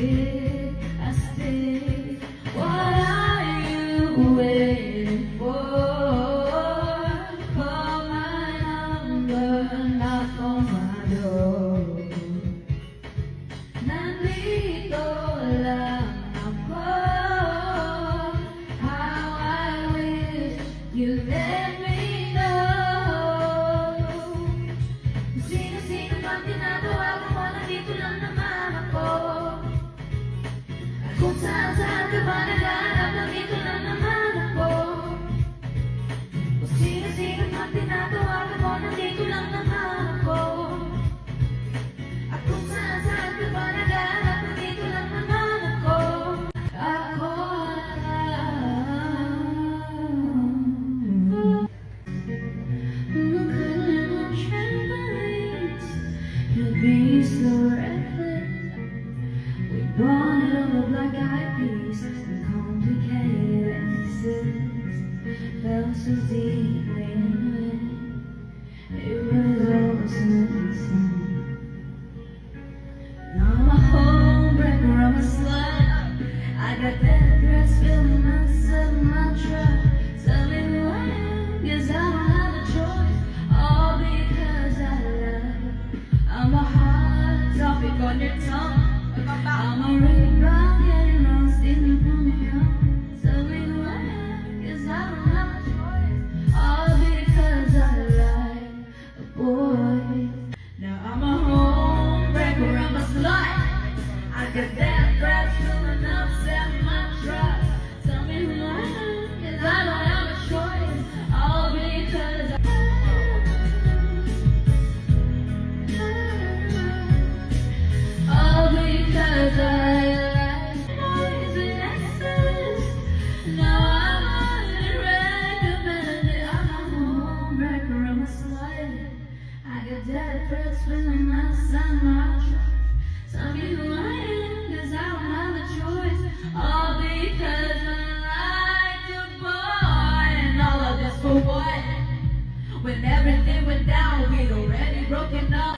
stay, I stay. What are you waiting for? Call my number, knock on my door. Nandito lang ako. How I wish you let me know. Kung sino-sino pang tinatawagan mo, nandito lang naman ako. At kung saan-saan ka ba naghahanap, nandito lang naman ako. Kung sino-sino pang tinatawagan mo, nandito lang naman ako. At kung saan-saan ka ba naghahanap, nandito lang naman ako. Ako you'd be so reckless. We bonded over black-eyed peas and complicated answers. Felt so deeply in it. It was all so insane. Now I'm a homebreaker, I'm a slut. I got that threats filling myself, my truck. Tell me who I am, 'cause I don't have a choice. All because I love. I'm a hot topic on your tongue. I'm a rebound getting lost in the pump. Tell me who I am, 'cause I don't have a choice. All because I like a boy. Now I'm a homebreaker, I'm a slut. I got that breath filling up, set my trust. Tell me who I am, 'cause I don't have a choice. All because I all because I like noise and excess. Now I'm unrecommended. I'm a homebreaker, I'm a slut. I got dead threats filling outside my trust. Tell me who I am, 'cause I don't have a choice. All because I like a boy. And all of this for what? When everything went down, we'd already broken up.